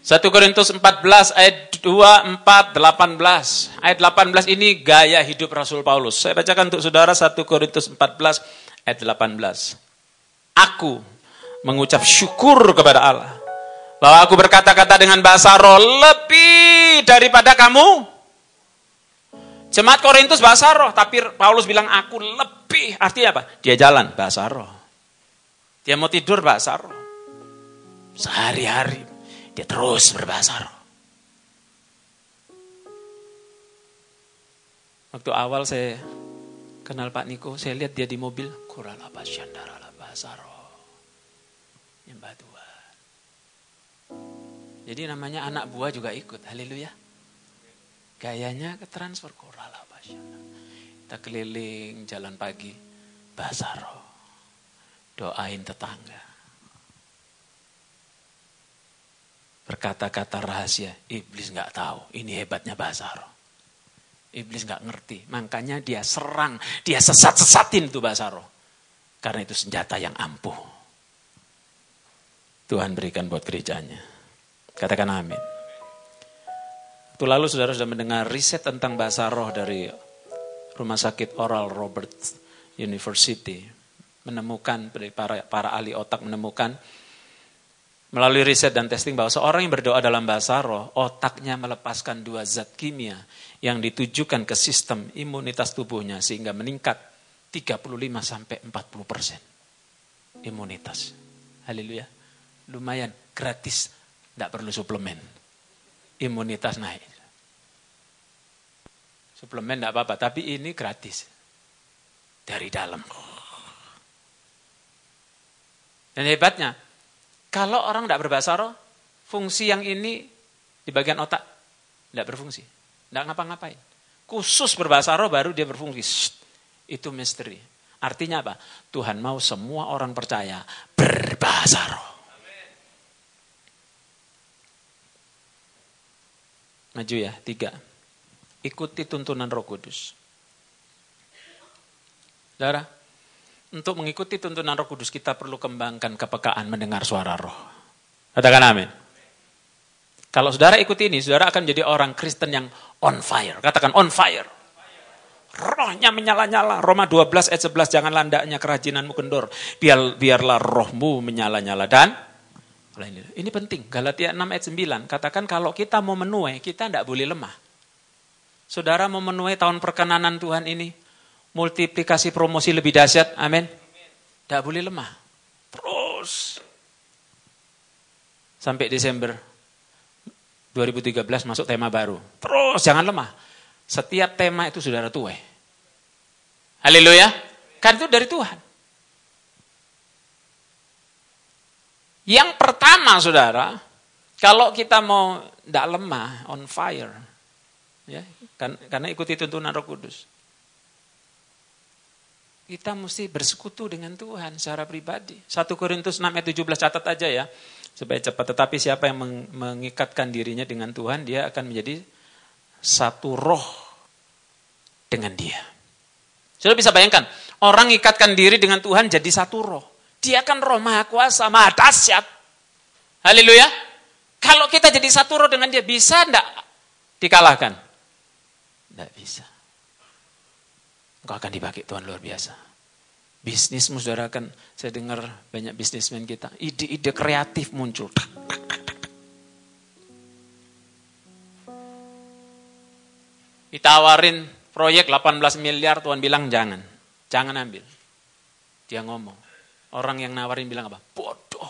1 Korintus 14 ayat 2, 4, 18. Ayat 18 ini gaya hidup Rasul Paulus. Saya bacakan untuk saudara 1 Korintus 14 ayat 18. Aku mengucap syukur kepada Allah bahwa aku berkata-kata dengan bahasa roh lebih daripada kamu. Jemaat Korintus bahasa roh, tapi Paulus bilang aku lebih. Artinya apa? Dia jalan bahasa roh. Dia mau tidur bahasa roh. Sehari-hari dia terus berbahasa roh. Waktu awal saya kenal Pak Niko, saya lihat dia di mobil, kuralaba syandara bahasa roh. Nyembah Tuhan. Jadi namanya anak buah juga ikut. Haleluya. Gayanya ke transfer kuralaba syandara. Kita keliling jalan pagi bahasa roh. Doain tetangga. Berkata-kata rahasia, iblis nggak tahu. Ini hebatnya bahasa roh. Iblis nggak ngerti, makanya dia serang, dia sesat-sesatin itu bahasa roh. Karena itu senjata yang ampuh. Tuhan berikan buat gerejanya. Katakan amin. Waktu lalu saudara sudah mendengar riset tentang bahasa roh dari Rumah Sakit Oral Roberts University. Menemukan, para ahli otak menemukan, melalui riset dan testing bahwa seorang yang berdoa dalam bahasa roh, otaknya melepaskan 2 zat kimia yang ditujukan ke sistem imunitas tubuhnya sehingga meningkat 35-40% imunitas. Haleluya. Lumayan, gratis. Tidak perlu suplemen. Imunitas naik. Suplemen tidak apa-apa, tapi ini gratis. Dari dalam. Dan hebatnya, kalau orang tidak berbahasa roh, fungsi yang ini di bagian otak tidak berfungsi. Tidak ngapa-ngapain. Khusus berbahasa roh baru dia berfungsi. Itu misteri. Artinya apa? Tuhan mau semua orang percaya berbahasa roh. Maju ya, 3. Ikuti tuntunan Roh Kudus. Saudara, untuk mengikuti tuntunan Roh Kudus kita perlu kembangkan kepekaan mendengar suara roh. Katakan amin. Kalau saudara ikuti ini, saudara akan menjadi orang Kristen yang on fire. Katakan on fire. Rohnya menyala-nyala. Roma 12 ayat 11, janganlah hendaknya kerajinanmu kendor. Biarlah rohmu menyala-nyala. Dan ini penting. Galatia 6 ayat 9. Katakan kalau kita mau menuai, kita tidak boleh lemah. Saudara mau menuai tahun perkenanan Tuhan ini. Multiplikasi promosi lebih dahsyat. Amin. Tidak boleh lemah. Terus. Sampai Desember 2013 masuk tema baru. Terus jangan lemah. Setiap tema itu saudara tuai. Haleluya. Kan itu dari Tuhan. Yang pertama saudara, kalau kita mau tidak lemah, on fire. Ya, karena ikuti tuntunan Roh Kudus. Kita mesti bersekutu dengan Tuhan secara pribadi. 1 Korintus 6 ayat 17, catat aja ya. Supaya cepat. Tetapi siapa yang mengikatkan dirinya dengan Tuhan, dia akan menjadi satu roh dengan dia. Sudah bisa bayangkan, orang ikatkan diri dengan Tuhan jadi satu roh. Dia kan roh maha kuasa, maha dahsyat. Haleluya. Kalau kita jadi satu roh dengan dia, bisa enggak dikalahkan? Enggak bisa. Engkau akan dipakai Tuhan luar biasa. Bisnismu saudara kan, saya dengar banyak bisnismen kita, ide-ide kreatif muncul. Ditawarin proyek 18 miliar, Tuhan bilang jangan ambil. Dia ngomong, orang yang nawarin bilang apa? Bodoh.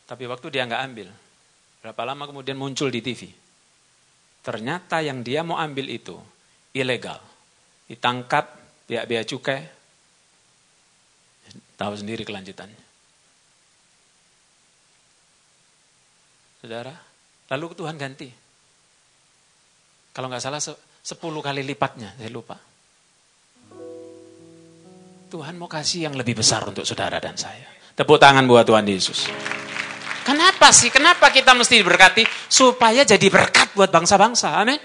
Tapi waktu dia nggak ambil, berapa lama kemudian muncul di TV. Ternyata yang dia mau ambil itu ilegal. Ditangkap pihak bea cukai. Tahu sendiri kelanjutannya. Saudara, lalu Tuhan ganti. Kalau nggak salah 10 kali lipatnya, saya lupa. Tuhan mau kasih yang lebih besar untuk saudara dan saya. Tepuk tangan buat Tuhan Yesus. Kenapa sih? Kenapa kita mesti diberkati? Supaya jadi berkat buat bangsa-bangsa. Amin.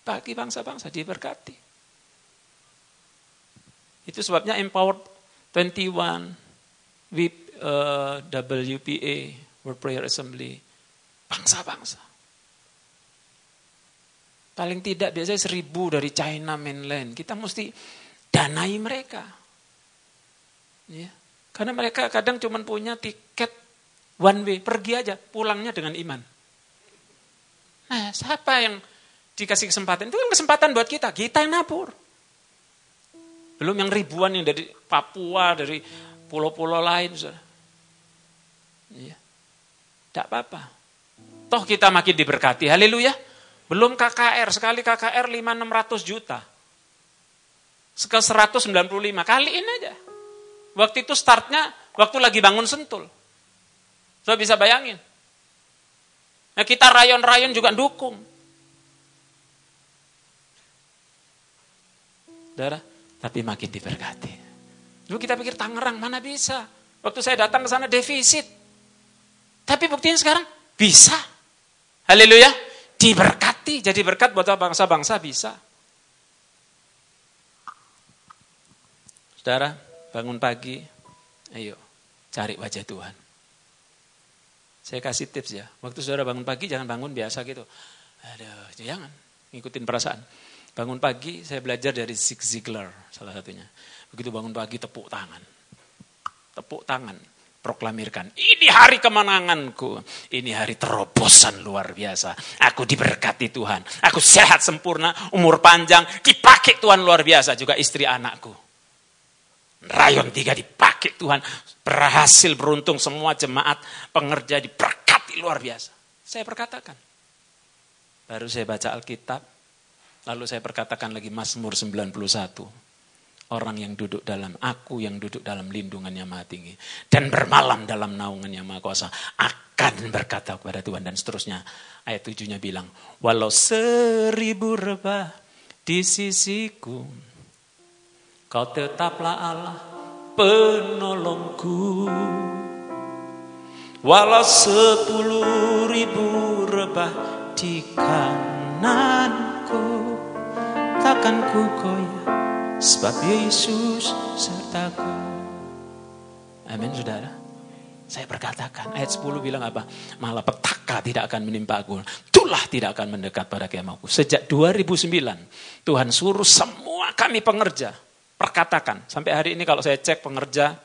Bagi bangsa-bangsa diberkati. Itu sebabnya Empowered 21, WPA, World Prayer Assembly, bangsa-bangsa. Paling tidak biasanya 1.000 dari China mainland. Kita mesti danai mereka. Ya. Karena mereka kadang cuma punya tiket one way, pergi aja, pulangnya dengan iman. Nah, siapa yang dikasih kesempatan? Itu kan kesempatan buat kita yang nabur. Belum yang ribuan yang dari Papua, dari pulau-pulau lain. Iya. Tidak apa-apa. Toh kita makin diberkati, haleluya. Belum KKR, sekali KKR 500-600 juta. Sekali 195, kaliin aja. Waktu itu startnya, waktu lagi bangun Sentul. So bisa bayangin. Nah kita rayon-rayon juga dukung. Saudara, tapi makin diberkati. Dulu kita pikir Tangerang, mana bisa. Waktu saya datang ke sana defisit. Tapi buktinya sekarang bisa. Haleluya. Diberkati, jadi berkat buat bangsa-bangsa bisa. Saudara, bangun pagi, ayo cari wajah Tuhan. Saya kasih tips ya, waktu saudara bangun pagi jangan bangun biasa gitu. Aduh, jangan, ngikutin perasaan. Bangun pagi saya belajar dari Zig Ziglar salah satunya. Begitu bangun pagi tepuk tangan. Tepuk tangan. proklamirkan, ini hari kemenanganku, ini hari terobosan luar biasa. Aku diberkati Tuhan, aku sehat sempurna, umur panjang, dipakai Tuhan luar biasa. Juga istri anakku, rayon 3 dipakai Tuhan, berhasil, beruntung, semua jemaat pengerja diberkati luar biasa. Saya perkatakan, baru saya baca Alkitab, lalu saya perkatakan lagi Mazmur 91. Orang yang duduk dalam, aku yang duduk dalam lindungan yang maha tinggi dan bermalam dalam naungan yang maha kuasa akan berkata kepada Tuhan, dan seterusnya. Ayat 7-nya bilang, walau 1000 rebah di sisiku, kau tetaplah Allah penolongku. Walau 10.000 rebah di kananku, takkan ku goyah, sebab Yesus sertaku. Amin, saudara. Saya berkatakan, ayat 10 bilang apa? Malapetaka tidak akan menimpa aku, tulah tidak akan mendekat pada kemahku. Sejak 2009, Tuhan suruh semua kami pengerja perkatakan. Sampai hari ini kalau saya cek pengerja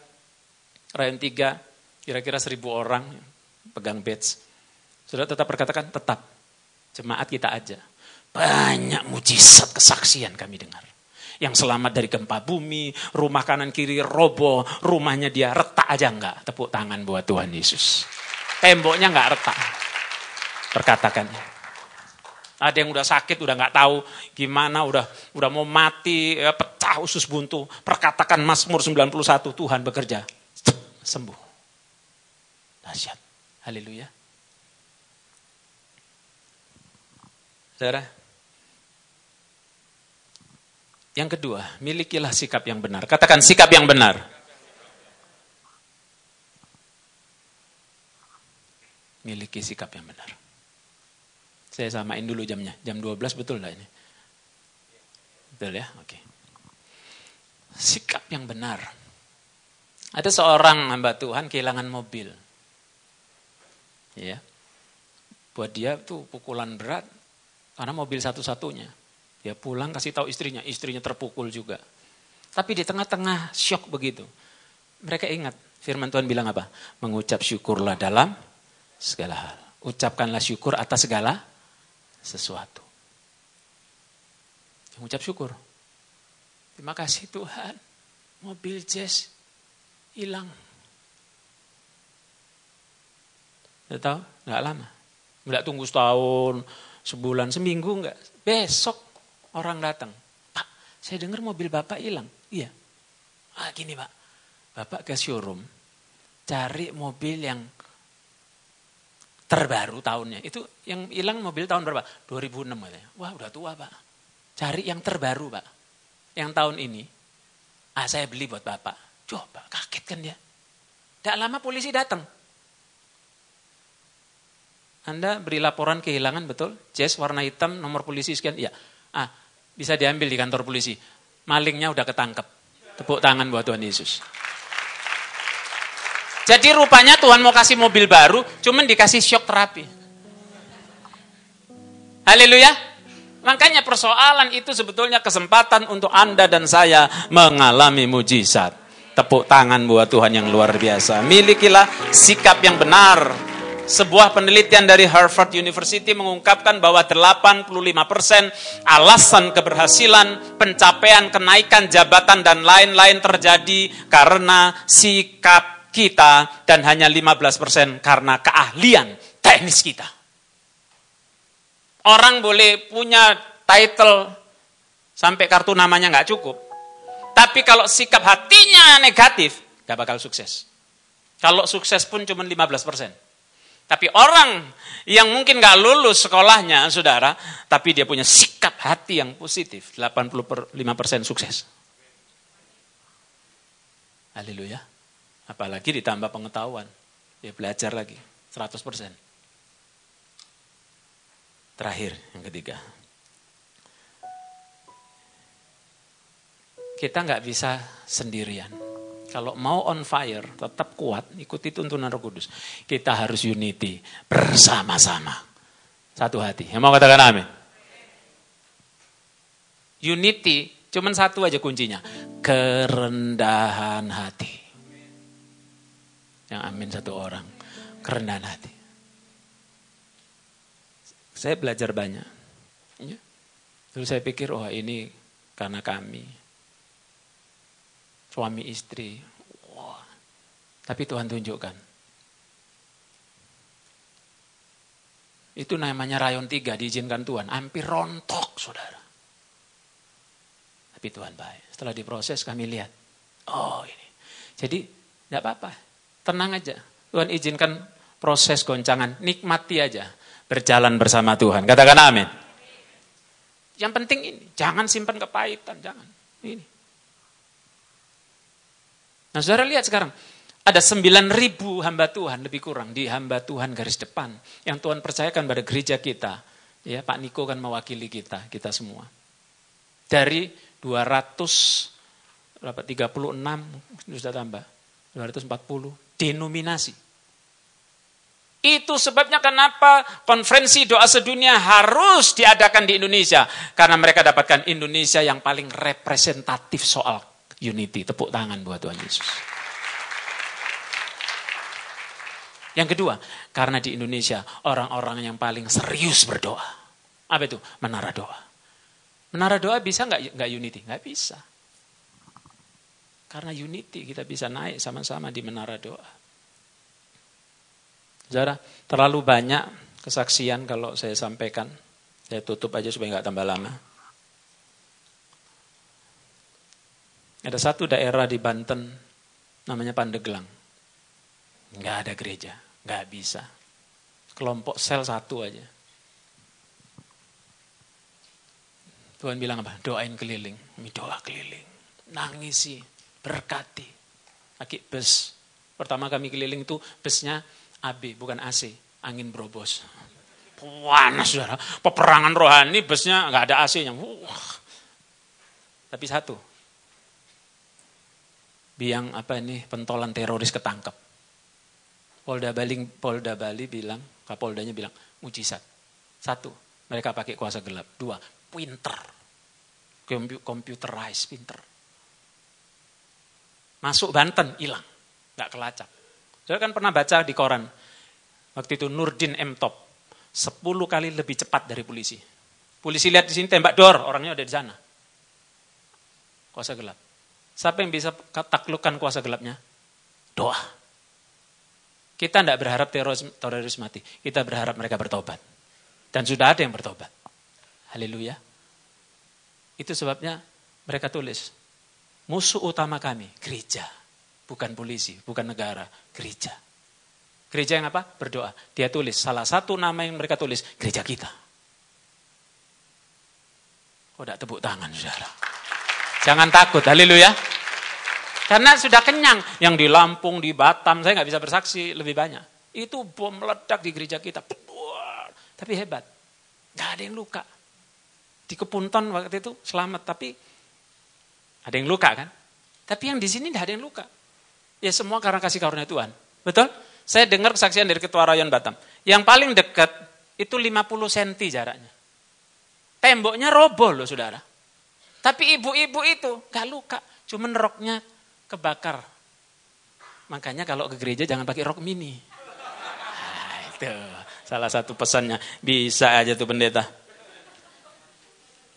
Rayon 3, kira-kira 1000 orang pegang badge. Saudara tetap perkatakan, tetap. Jemaat kita aja. Banyak mujizat kesaksian kami dengar. Yang selamat dari gempa bumi, rumah kanan kiri roboh, rumahnya dia retak aja enggak. Tepuk tangan buat Tuhan Yesus. Temboknya enggak retak. Perkatakannya. Ada yang udah sakit, udah enggak tahu gimana, udah mau mati, pecah usus buntu. Perkatakan Mazmur 91, Tuhan bekerja. Sembuh. Dahsyat. Haleluya. Saudara, yang kedua, milikilah sikap yang benar. Katakan sikap yang benar. Miliki sikap yang benar. Saya samain dulu jamnya. Jam 12 betul enggak ini? Betul ya? Oke. Sikap yang benar. Ada seorang hamba Tuhan kehilangan mobil. Ya. Buat dia tuh pukulan berat karena mobil satu-satunya. Dia pulang kasih tahu istrinya terpukul juga. Tapi di tengah-tengah syok begitu. Mereka ingat firman Tuhan bilang apa? Mengucap syukurlah dalam segala hal. Ucapkanlah syukur atas segala sesuatu. Mengucap syukur. Terima kasih Tuhan. Mobil Jazz hilang. Tidak tahu? Enggak lama. Enggak tunggu setahun, sebulan, seminggu enggak. Besok orang datang, Pak, saya dengar mobil Bapak hilang. Iya. Gini Pak, Bapak ke showroom, cari mobil yang terbaru tahunnya. Itu yang hilang mobil tahun berapa? 2006 katanya. Wah udah tua Pak. Cari yang terbaru Pak. Yang tahun ini, saya beli buat Bapak. Coba, kaget kan dia. Tidak lama polisi datang. Anda beri laporan kehilangan, betul? Jazz warna hitam, nomor polisi sekian. Iya. Bisa diambil di kantor polisi. Malingnya udah ketangkep. Tepuk tangan buat Tuhan Yesus. Jadi rupanya Tuhan mau kasih mobil baru, cuman dikasih shock terapi. Haleluya. Makanya persoalan itu sebetulnya kesempatan untuk Anda dan saya mengalami mujizat. Tepuk tangan buat Tuhan yang luar biasa. Milikilah sikap yang benar. Sebuah penelitian dari Harvard University mengungkapkan bahwa 85% alasan keberhasilan, pencapaian, kenaikan jabatan dan lain-lain terjadi karena sikap kita dan hanya 15% karena keahlian teknis kita. Orang boleh punya title sampai kartu namanya nggak cukup. Tapi kalau sikap hatinya negatif, nggak bakal sukses. Kalau sukses pun cuma 15%. Tapi orang yang mungkin gak lulus sekolahnya, saudara, tapi dia punya sikap hati yang positif, 85% sukses. Haleluya. Apalagi ditambah pengetahuan. Dia belajar lagi, 100%. Terakhir, yang ketiga. Kita gak bisa sendirian. Kalau mau on fire, tetap kuat, ikuti tuntunan Roh Kudus. Kita harus unity, bersama-sama. Satu hati. Yang mau katakan amin? Unity, cuman satu aja kuncinya. Kerendahan hati. Yang amin satu orang. Kerendahan hati. Saya belajar banyak. Ya. Terus saya pikir, oh ini karena kami. Suami istri. Wah. Tapi Tuhan tunjukkan. Itu namanya rayon 3 diizinkan Tuhan. Hampir rontok saudara. Tapi Tuhan baik. Setelah diproses kami lihat. Oh ini. Jadi tidak apa-apa. Tenang aja. Tuhan izinkan proses goncangan. Nikmati aja. Berjalan bersama Tuhan. Katakan amin. Yang penting ini. Jangan simpan kepahitan. Jangan. Ini. Nah saudara lihat sekarang. Ada 9.000 hamba Tuhan. Lebih kurang. Di hamba Tuhan garis depan. Yang Tuhan percayakan pada gereja kita. Ya, Pak Niko kan mewakili kita. Kita semua. Dari 236. Sudah tambah. 240. Denominasi. Itu sebabnya kenapa konferensi doa sedunia harus diadakan di Indonesia. Karena mereka dapatkan Indonesia yang paling representatif soal unity. Tepuk tangan buat Tuhan Yesus. Yang kedua, karena di Indonesia orang-orang yang paling serius berdoa. Apa itu? Menara doa. Menara doa bisa nggak unity? Nggak bisa. Karena unity kita bisa naik sama-sama di menara doa. Saudara, terlalu banyak kesaksian kalau saya sampaikan. Saya tutup aja supaya nggak tambah lama. Ada satu daerah di Banten, namanya Pandeglang. Nggak ada gereja, nggak bisa. Kelompok sel satu aja. Tuhan bilang apa? Doain keliling. Doa keliling. Nangisi, berkati. Pakai bus. Pertama kami keliling itu busnya AB, bukan AC, angin berobos. Panas, saudara. Peperangan rohani, busnya nggak ada AC-nya. Tapi satu, biang pentolan teroris ketangkep. Polda Bali bilang, Kapoldanya bilang, mujizat. Satu, mereka pakai kuasa gelap. Dua, pinter. Computerized, pinter. Masuk Banten, hilang. Nggak kelacak. Saya kan pernah baca di koran, waktu itu Nurdin M. Top, 10 kali lebih cepat dari polisi. Polisi lihat di sini tembak dor, orangnya udah di sana. Kuasa gelap. Siapa yang bisa taklukkan kuasa gelapnya? Doa. Kita tidak berharap teroris mati, kita berharap mereka bertobat. Dan sudah ada yang bertobat. Haleluya. Itu sebabnya mereka tulis, musuh utama kami, gereja. Bukan polisi, bukan negara, gereja. Gereja yang apa? Berdoa. Dia tulis, salah satu nama yang mereka tulis, gereja kita. Oh, tidak tepuk tangan, saudara. Jangan takut, haleluya. Karena sudah kenyang. Yang di Lampung, di Batam, saya nggak bisa bersaksi lebih banyak. Itu bom meledak di gereja kita. Tapi hebat. Nggak ada yang luka. Di Kepunton waktu itu selamat, tapi ada yang luka kan? Tapi yang di sini nggak ada yang luka. Ya semua karena kasih karunia Tuhan. Betul? Saya dengar kesaksian dari Ketua Rayon Batam. Yang paling dekat itu 50 cm jaraknya. Temboknya roboh loh saudara. Tapi ibu-ibu itu gak luka. Cuma roknya kebakar. Makanya kalau ke gereja jangan pakai rok mini. Nah, itu salah satu pesannya. Bisa aja tuh pendeta.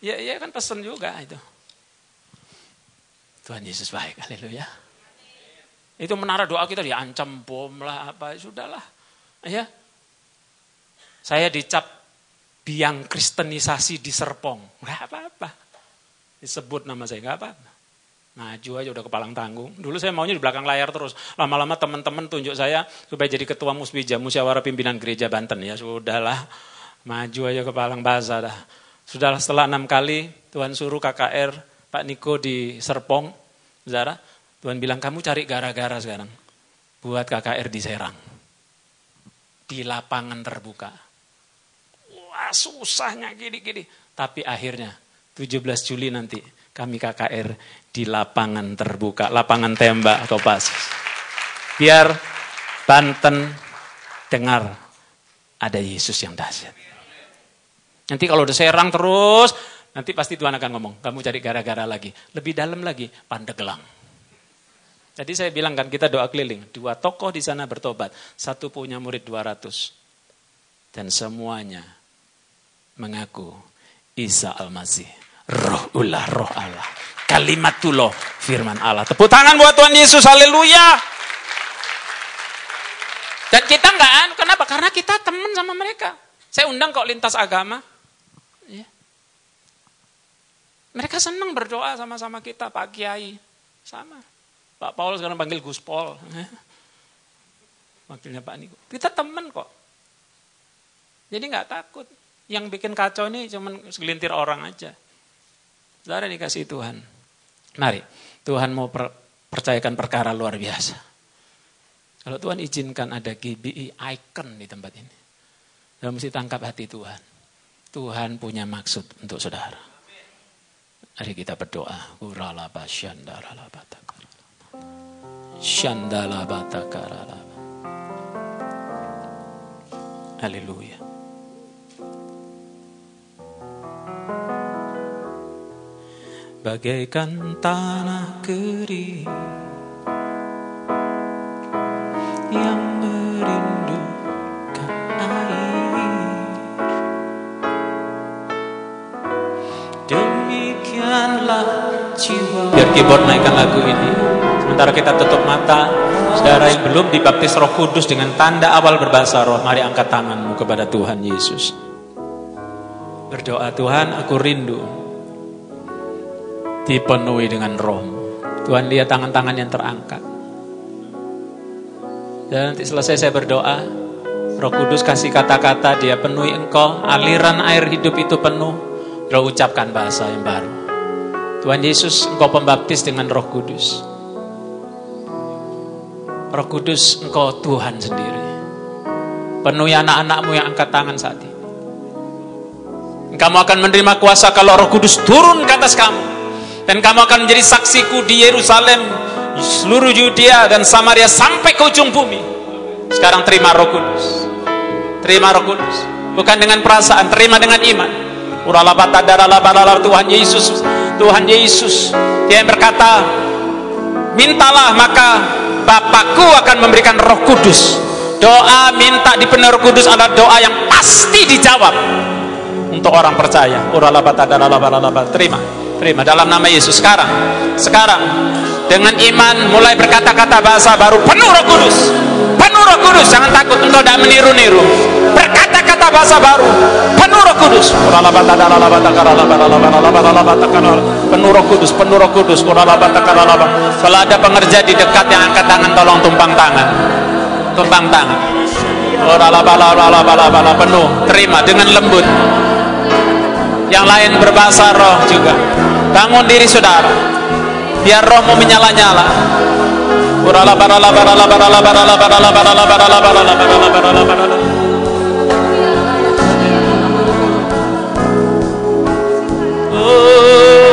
Ya kan pesan juga itu. Tuhan Yesus baik. Haleluya. Itu menara doa kita diancam bom lah apa, sudahlah. Ya. Saya dicap biang kristenisasi di Serpong. Enggak apa-apa. Disebut nama saya enggak apa-apa. Maju aja udah kepalang tanggung. Dulu saya maunya di belakang layar terus. Lama-lama teman-teman tunjuk saya supaya jadi ketua Musbija, Musyawarah Pimpinan Gereja Banten. Ya sudahlah. Maju aja kepalang basah dah. Sudahlah setelah 6 kali Tuhan suruh KKR Pak Niko di Serpong. Saudara, Tuhan bilang, kamu cari gara-gara sekarang. Buat KKR di Serang. Di lapangan terbuka. Wah susahnya gini-gini. Tapi akhirnya 17 Juli nanti kami KKR di lapangan terbuka. Lapangan tembak atau pas. Biar Banten dengar ada Yesus yang dahsyat. Nanti kalau udah Serang terus, nanti pasti Tuhan akan ngomong. Kamu cari gara-gara lagi. Lebih dalam lagi, Pandeglang. Jadi saya bilang kan kita doa keliling. 2 tokoh di sana bertobat. 1 punya murid 200. Dan semuanya mengaku Isa Al-Masih. Rohullah, roh Allah. Kalimatullah, firman Allah. Tepuk tangan buat Tuhan Yesus, haleluya. Dan kita enggak, kenapa? Karena kita teman sama mereka. Saya undang kok lintas agama. Ya. Mereka senang berdoa sama-sama kita, Pak Kiai. Sama. Pak Paul sekarang panggil Gus Paul. Wakilnya Pak Niko. Kita teman kok. Jadi nggak takut. Yang bikin kacau ini cuma segelintir orang aja. Saudara dikasih Tuhan. Mari, Tuhan mau percayakan perkara luar biasa. Kalau Tuhan izinkan ada GBI icon di tempat ini. Saudara mesti tangkap hati Tuhan. Tuhan punya maksud untuk saudara. Mari kita berdoa. Uralaba syandaralaba Shandalaba takaralaba. Haleluya. Bagaikan tanah kering yang merindukan air, demikianlah jiwa. Biar keyboard naikkan lagu ini. Sementara kita tutup mata, saudara yang belum dibaptis Roh Kudus dengan tanda awal berbahasa roh, mari angkat tanganmu kepada Tuhan Yesus. Berdoa, Tuhan aku rindu dipenuhi dengan roh-Mu. Tuhan lihat tangan-tangan yang terangkat. Dan nanti selesai saya berdoa, Roh Kudus kasih kata-kata, dia penuhi engkau, aliran air hidup itu penuh, Roh ucapkan bahasa yang baru. Tuhan Yesus, engkau pembaptis dengan Roh Kudus. Roh Kudus, engkau Tuhan sendiri. Penuhi anak-anakmu yang angkat tangan saat ini. Kamu akan menerima kuasa kalau Roh Kudus turun ke atas kamu. Dan kamu akan menjadi saksiku di Yerusalem, seluruh Yudea dan Samaria sampai ke ujung bumi. Sekarang terima Roh Kudus. Terima Roh Kudus. Bukan dengan perasaan, terima dengan iman. Tuhan Yesus, Tuhan Yesus, Dia yang berkata, mintalah maka Bapakku akan memberikan Roh Kudus. Doa minta dipenuhi Roh Kudus adalah doa yang pasti dijawab untuk orang percaya. Terima dalam nama Yesus. Sekarang dengan iman mulai berkata-kata bahasa baru, penuh Roh Kudus. Penuh Roh Kudus, jangan takut, engkau tidak meniru-niru. Berkata-kata bahasa baru, penuh Roh Kudus. Penuh Roh Kudus, penuh Roh Kudus. Kalau ada pengerja di dekat yang angkat tangan, tolong tumpang tangan. Tumpang tangan. Penuh, terima dengan lembut. Yang lain berbahasa roh juga. Bangun diri saudara, biar rohmu menyala-nyala. Oh.